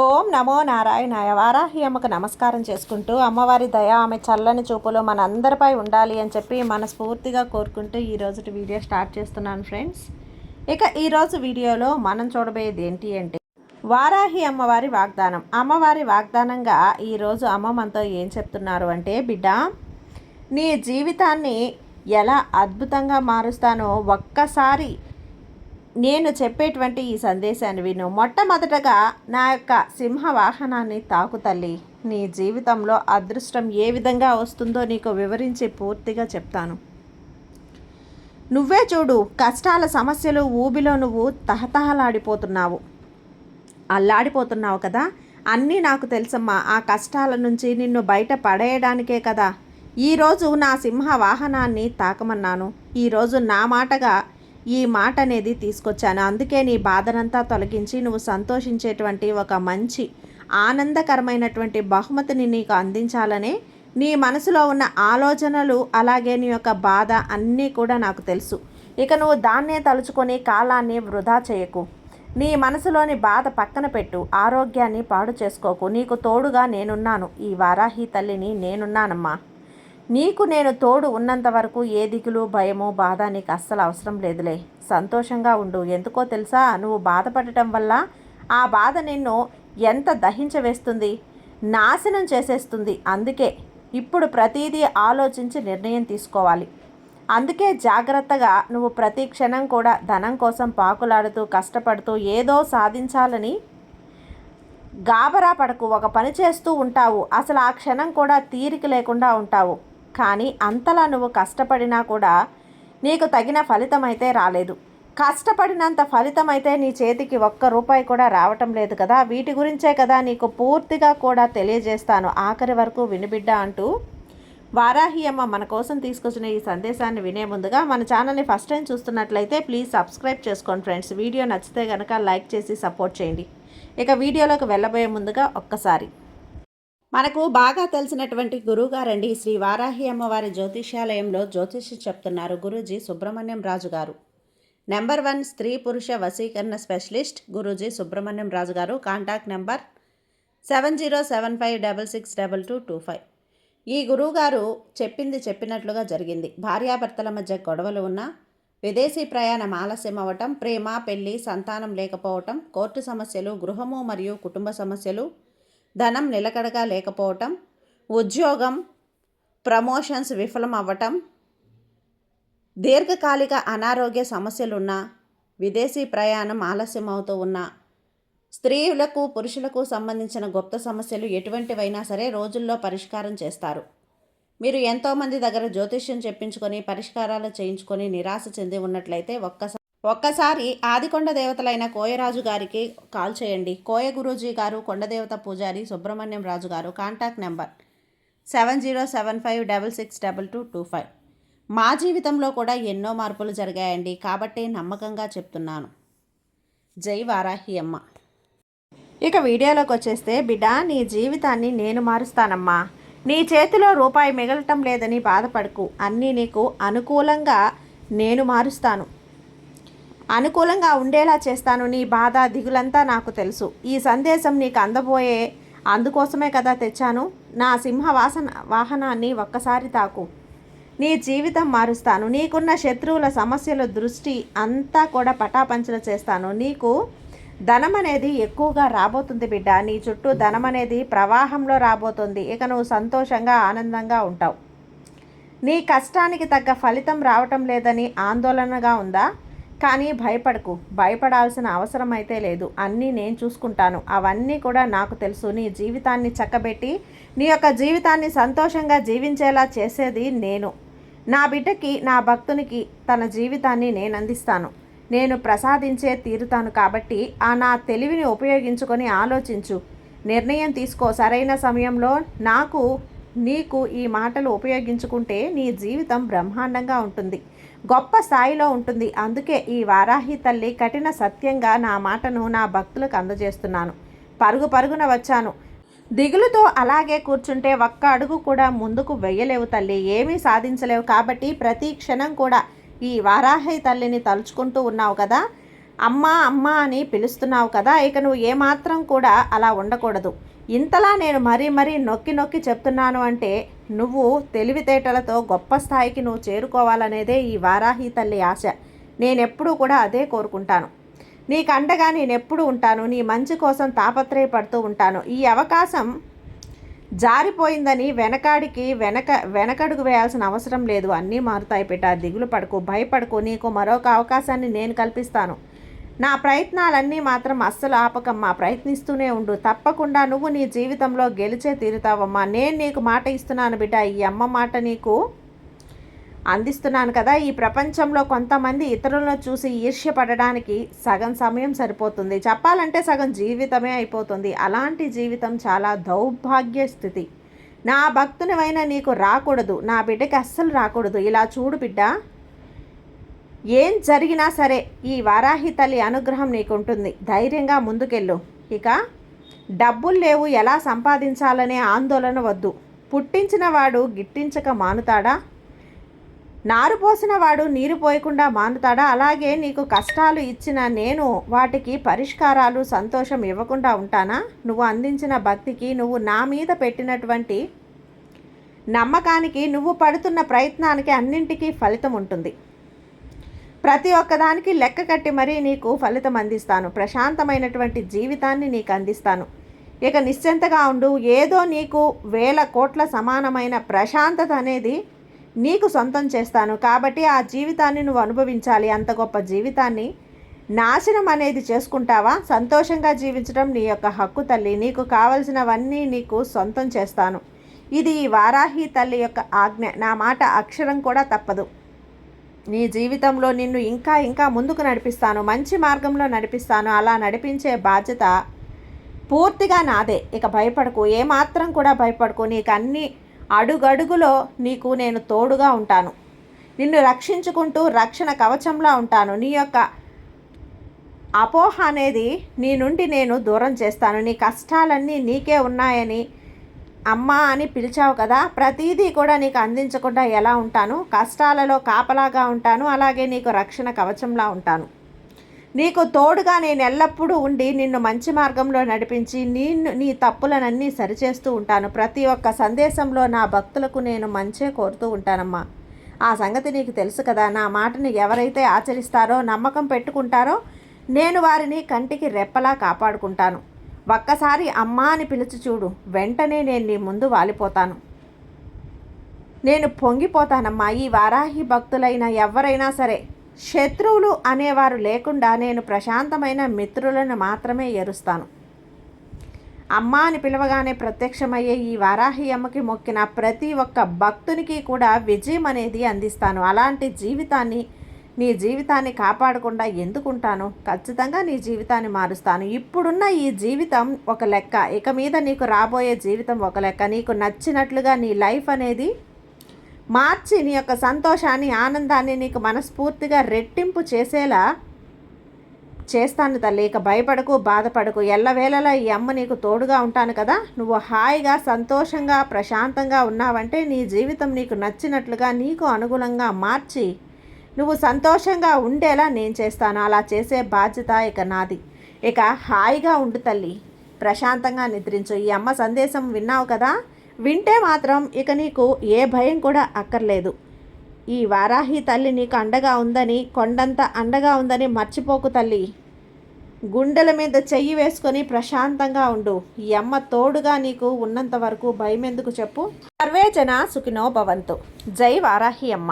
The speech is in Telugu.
ఓం నమో నారాయణాయ. వారాహి అమ్మకు నమస్కారం చేసుకుంటూ అమ్మవారి దయ ఆమె చల్లని చూపులు మన అందరిపై ఉండాలి అని చెప్పి మనస్ఫూర్తిగా కోరుకుంటూ ఈరోజు వీడియో స్టార్ట్ చేస్తున్నాను ఫ్రెండ్స్. ఇక ఈరోజు వీడియోలో మనం చూడబోయేది ఏంటి అంటే వారాహి అమ్మవారి వాగ్దానం. అమ్మవారి వాగ్దానంగా ఈరోజు అమ్మ మనతో ఏం చెప్తున్నారు అంటే, బిడ్డ నీ జీవితాన్ని ఎలా అద్భుతంగా మారుస్తానో ఒక్కసారి నేను చెప్పేటువంటి ఈ సందేశాన్ని విను. మొట్టమొదటగా నా యొక్క సింహ వాహనాన్ని తాకు తల్లి. నీ జీవితంలో అదృష్టం ఏ విధంగా వస్తుందో నీకు వివరించి పూర్తిగా చెప్తాను. నువ్వే చూడు, కష్టాల సమస్యలు ఊబిలో నువ్వు తహతహలాడిపోతున్నావు, అల్లాడిపోతున్నావు కదా. అన్నీ నాకు తెలుసమ్మా. ఆ కష్టాల నుంచి నిన్ను బయట పడేయడానికే కదా ఈరోజు నా సింహ వాహనాన్ని తాకమన్నాను. ఈరోజు నా మాటగా ఈ మాట అనేది తీసుకొచ్చాను. అందుకే నీ బాధనంతా తొలగించి నువ్వు సంతోషించేటువంటి ఒక మంచి ఆనందకరమైనటువంటి బహుమతిని నీకు అందించాలనే నీ మనసులో ఉన్న ఆలోచనలు, అలాగే నీ యొక్క బాధ అన్నీ కూడా నాకు తెలుసు. ఇక నువ్వు దాన్నే తలుచుకొని కాలాన్ని వృధా చేయకు. నీ మనసులోని బాధ పక్కన పెట్టు. ఆరోగ్యాన్ని పాడు చేసుకోకు. నీకు తోడుగా నేనున్నాను. ఈ వారాహి తల్లిని నేనున్నానమ్మా. నీకు నేను తోడు ఉన్నంత వరకు ఏ దిగులు, భయము, బాధ నీకు అస్సలు అవసరం లేదులే. సంతోషంగా ఉండు. ఎందుకో తెలుసా, నువ్వు బాధపడటం వల్ల ఆ బాధ నిన్ను ఎంత దహించవేస్తుంది, నాశనం చేసేస్తుంది. అందుకే ఇప్పుడు ప్రతిదీ ఆలోచించి నిర్ణయం తీసుకోవాలి. అందుకే జాగ్రత్తగా నువ్వు ప్రతి క్షణం కూడా ధనం కోసం పాకులాడుతూ కష్టపడుతూ ఏదో సాధించాలని గాబరా పడకు. ఒక పని చేస్తూ ఉంటావు, అసలు ఆ క్షణం కూడా తీరిక లేకుండా ఉంటావు. కానీ అంతలా నువ్వు కష్టపడినా కూడా నీకు తగిన ఫలితం అయితే రాలేదు. కష్టపడినంత ఫలితం అయితే నీ చేతికి ఒక్క రూపాయి కూడా రావటం లేదు కదా. వీటి గురించే కదా నీకు పూర్తిగా కూడా తెలియజేస్తాను. ఆఖరి వరకు వినిబిడ్డ అంటూ వారాహి అమ్మ మన కోసం తీసుకొచ్చిన ఈ సందేశాన్ని వినే ముందుగా మన ఛానల్ని ఫస్ట్ టైం చూస్తున్నట్లయితే ప్లీజ్ సబ్స్క్రైబ్ చేసుకోండి ఫ్రెండ్స్. వీడియో నచ్చితే కనుక లైక్ చేసి సపోర్ట్ చేయండి. ఇక వీడియోలోకి వెళ్ళబోయే ముందుగా ఒక్కసారి మనకు బాగా తెలిసినటువంటి గురువుగారండి శ్రీ వారాహి అమ్మవారి జ్యోతిష్యాలయంలో జ్యోతిష్యం చెప్తున్నారు గురూజీ సుబ్రహ్మణ్యం రాజు గారు. నెంబర్ 1 స్త్రీ పురుష వశీకరణ స్పెషలిస్ట్ గురూజీ సుబ్రహ్మణ్యం రాజు గారు. Contact number 7075662225. ఈ గురువుగారు చెప్పింది చెప్పినట్లుగా జరిగింది. భార్యాభర్తల మధ్య గొడవలు ఉన్నా, విదేశీ ప్రయాణం ఆలస్యం అవ్వటం, ప్రేమ, పెళ్లి, సంతానం లేకపోవటం, కోర్టు సమస్యలు, గృహము మరియు కుటుంబ సమస్యలు, ధనం నిలకడగా లేకపోవటం, ఉద్యోగం ప్రమోషన్స్ విఫలం అవ్వటం, దీర్ఘకాలిక అనారోగ్య సమస్యలున్నా, విదేశీ ప్రయాణం ఆలస్యం అవుతూ ఉన్నా, స్త్రీలకు పురుషులకు సంబంధించిన గుప్త సమస్యలు ఎటువంటివైనా సరే రోజుల్లో పరిష్కారం చేస్తారు. మీరు ఎంతోమంది దగ్గర జ్యోతిష్యం చెప్పించుకొని పరిష్కారాలు చేయించుకొని నిరాశ చెంది ఉన్నట్లయితే ఒక్కసారి ఆదికొండ దేవతలైన కోయరాజు గారికి కాల్ చేయండి. కోయ గురూజీ గారు, కొండదేవత పూజారి సుబ్రహ్మణ్యం రాజు గారు. Contact number 7075662225. మా జీవితంలో కూడా ఎన్నో మార్పులు జరిగాయండి, కాబట్టి నమ్మకంగా చెప్తున్నాను. జై వారాహి అమ్మ. ఇక వీడియోలోకి వచ్చేస్తే, బిడ్డ నీ జీవితాన్ని నేను మారుస్తానమ్మా. నీ చేతిలో రూపాయి మిగలటం లేదని బాధపడకు. అన్నీ నీకు అనుకూలంగా నేను మారుస్తాను, అనుకూలంగా ఉండేలా చేస్తాను. నీ బాధ దిగులంతా నాకు తెలుసు. ఈ సందేశం నీకు అందబోయే అందుకోసమే కదా తెచ్చాను. నా సింహ వాహనాన్ని ఒక్కసారి తాకు. నీ జీవితం మారుస్తాను. నీకున్న శత్రువుల సమస్యల దృష్టి అంతా కూడా పటాపంచలు చేస్తాను. నీకు ధనం అనేది ఎక్కువగా రాబోతుంది బిడ్డ. నీ చుట్టూ ధనం అనేది ప్రవాహంలో రాబోతుంది. ఇక నువ్వు సంతోషంగా ఆనందంగా ఉంటావు. నీ కష్టానికి తగ్గ ఫలితం రావటం లేదని ఆందోళనగా ఉందా? కానీ భయపడకు. భయపడాల్సిన అవసరం అయితే లేదు. అన్నీ నేను చూసుకుంటాను. అవన్నీ కూడా నాకు తెలుసు. నీ జీవితాన్ని చక్కబెట్టి నీ యొక్క జీవితాన్ని సంతోషంగా జీవించేలా చేసేది నేను. నా బిడ్డకి, నా భక్తునికి తన జీవితాన్ని నేను అందిస్తాను. నేను ప్రసాదించే తీరుతాను. కాబట్టి నా తెలివిని ఉపయోగించుకొని ఆలోచించు, నిర్ణయం తీసుకో. సరైన సమయంలో నీకు ఈ మాటలు ఉపయోగించుకుంటే నీ జీవితం బ్రహ్మాండంగా ఉంటుంది, గొప్ప స్థాయిలో ఉంటుంది. అందుకే ఈ వారాహి తల్లి కఠిన సత్యంగా నా మాటను నా భక్తులకు అందజేస్తున్నాను. పరుగు పరుగున వచ్చాను. దిగులుతో అలాగే కూర్చుంటే ఒక్క అడుగు కూడా ముందుకు వెయ్యలేవు తల్లి, ఏమీ సాధించలేవు. కాబట్టి ప్రతి క్షణం కూడా ఈ వారాహి తల్లిని తలుచుకుంటూ ఉన్నావు కదా. అమ్మా అమ్మా అని పిలుస్తున్నావు కదా, ఇక నువ్వు ఏమాత్రం కూడా అలా ఉండకూడదు. ఇంతలా నేను మరీ మరీ నొక్కి నొక్కి చెప్తున్నాను అంటే నువ్వు తెలివితేటలతో గొప్ప స్థాయికి నువ్వు చేరుకోవాలనేదే ఈ వారాహి తల్లి ఆశ. నేనెప్పుడూ కూడా అదే కోరుకుంటాను. నీకు అండగా నేనెప్పుడు ఉంటాను. నీ మంచి కోసం తాపత్రయపడుతూ ఉంటాను. ఈ అవకాశం జారిపోయిందని వెనకడుగు వేయాల్సిన అవసరం లేదు. అన్నీ మారుతాయి బిడ్డ. దిగులు పడకు, భయపడకు. నీకు మరొక అవకాశాన్ని నేను కల్పిస్తాను. నా ప్రయత్నాలన్నీ మాత్రం అస్సలు ఆపకమ్మా. ప్రయత్నిస్తూనే ఉండు. తప్పకుండా నువ్వు నీ జీవితంలో గెలిచే తీరుతావమ్మా. నేను నీకు మాట ఇస్తున్నాను బిడ్డ. ఈ అమ్మ మాట నీకు అందిస్తున్నాను కదా. ఈ ప్రపంచంలో కొంతమంది ఇతరులను చూసి ఈర్ష్యపడడానికి సగం సమయం సరిపోతుంది. చెప్పాలంటే సగం జీవితమే అయిపోతుంది. అలాంటి జీవితం చాలా దౌర్భాగ్య స్థితి. నా భక్తునివైనా నీకు రాకూడదు. నా బిడ్డకి అస్సలు రాకూడదు. ఇలా చూడు బిడ్డ, ఏం జరిగినా సరే ఈ వారాహి తల్లి అనుగ్రహం నీకుంటుంది. ధైర్యంగా ముందుకెళ్ళు. ఇక డబ్బులు లేవు, ఎలా సంపాదించాలనే ఆందోళన వద్దు. పుట్టించిన వాడు గిట్టించక మానుతాడా? నారు పోసిన వాడు నీరు పోయకుండా మానుతాడా? అలాగే నీకు కష్టాలు ఇచ్చిన నేను వాటికి పరిష్కారాలు, సంతోషం ఇవ్వకుండా ఉంటానా? నువ్వు అందించిన భక్తికి, నువ్వు నా మీద పెట్టినటువంటి నమ్మకానికి, నువ్వు పడుతున్న ప్రయత్నానికి అన్నింటికీ ఫలితం ఉంటుంది. ప్రతి ఒక్కదానికి లెక్క కట్టి మరీ నీకు ఫలితం అందిస్తాను. ప్రశాంతమైనటువంటి జీవితాన్ని నీకు అందిస్తాను. ఇక నిశ్చింతగా ఉండు. ఏదో నీకు 1000 కోట్ల సమానమైన ప్రశాంతత అనేది నీకు సొంతం చేస్తాను. కాబట్టి ఆ జీవితాన్ని నువ్వు అనుభవించాలి. అంత గొప్ప జీవితాన్ని నాశనం అనేది చేసుకుంటావా? సంతోషంగా జీవించడం నీ యొక్క హక్కు తల్లి. నీకు కావలసినవన్నీ నీకు సొంతం చేస్తాను. ఇది ఈ వారాహి తల్లి యొక్క ఆజ్ఞ. నా మాట అక్షరం కూడా తప్పదు. నీ జీవితంలో నిన్ను ఇంకా ఇంకా ముందుకు నడిపిస్తాను. మంచి మార్గంలో నడిపిస్తాను. అలా నడిపించే బాధ్యత పూర్తిగా నాదే. ఇక భయపడకు, ఏమాత్రం కూడా భయపడకు. నీకు అన్ని అడుగడుగులో నీకు నేను తోడుగా ఉంటాను. నిన్ను రక్షించుకుంటూ రక్షణ కవచంలా ఉంటాను. నీ యొక్క అపోహ అనేది నీ నుండి నేను దూరం చేస్తాను. నీ కష్టాలన్నీ నీకే ఉన్నాయని అమ్మా అని పిలిచావు కదా, ప్రతిదీ కూడా నీకు అందించకుండా ఎలా ఉంటాను? కష్టాలలో కాపలాగా ఉంటాను. అలాగే నీకు రక్షణ కవచంలా ఉంటాను. నీకు తోడుగా నేను ఎల్లప్పుడూ ఉండి నిన్ను మంచి మార్గంలో నడిపించి నీ తప్పులనన్నీ సరిచేస్తూ ఉంటాను. ప్రతి ఒక్క సందేశంలో నా భక్తులకు నేను మంచే కోరుతూ ఉంటానమ్మా. ఆ సంగతి నీకు తెలుసు కదా. నా మాటని ఎవరైతే ఆచరిస్తారో, నమ్మకం పెట్టుకుంటారో, నేను వారిని కంటికి రెప్పలా కాపాడుకుంటాను. ఒక్కసారి అమ్మా అని పిలిచి చూడు, వెంటనే నేను నీ ముందు వాలిపోతాను. నేను పొంగిపోతానమ్మా. ఈ వారాహి భక్తులైన ఎవరైనా సరే, శత్రువులు అనేవారు లేకుండా నేను ప్రశాంతమైన మిత్రులను మాత్రమే ఏరుస్తాను. అమ్మా అని పిలవగానే ప్రత్యక్షమయ్యే ఈ వారాహి అమ్మకి మొక్కిన ప్రతి ఒక్క భక్తునికి కూడా విజయం అనేది అందిస్తాను. అలాంటి జీవితాన్ని, నీ జీవితాన్ని కాపాడకుండా ఎందుకుంటాను? ఖచ్చితంగా నీ జీవితాన్ని మారుస్తాను. ఇప్పుడున్న ఈ జీవితం ఒక లెక్క, ఇక మీద నీకు రాబోయే జీవితం ఒక లెక్క. నీకు నచ్చినట్లుగా నీ లైఫ్ అనేది మార్చి నీ యొక్క సంతోషాన్ని, ఆనందాన్ని నీకు మనస్ఫూర్తిగా రెట్టింపు చేసేలా చేస్తాను తల్లి. ఇక భయపడకు, బాధపడకు. ఎల్లవేళలా ఈ అమ్మ నీకు తోడుగా ఉంటాను కదా. నువ్వు హాయిగా, సంతోషంగా, ప్రశాంతంగా ఉన్నావంటే నీ జీవితం నీకు నచ్చినట్లుగా, నీకు అనుగుణంగా మార్చి నువ్వు సంతోషంగా ఉండేలా నేను చేస్తాను. అలా చేసే బాధ్యత ఇక నాది. ఇక హాయిగా ఉండు తల్లి, ప్రశాంతంగా నిద్రించు. ఈ అమ్మ సందేశం విన్నావు కదా. వింటే మాత్రం ఇక నీకు ఏ భయం కూడా అక్కర్లేదు. ఈ వారాహి తల్లి నీకు అండగా ఉందని, కొండంత అండగా ఉందని మర్చిపోకు తల్లి. గుండెల మీద చెయ్యి వేసుకొని ప్రశాంతంగా ఉండు. ఈ అమ్మ తోడుగా నీకు ఉన్నంత వరకు భయం ఎందుకు చెప్పు. సర్వే జన సుఖినో భవంతు. జై వారాహి అమ్మ.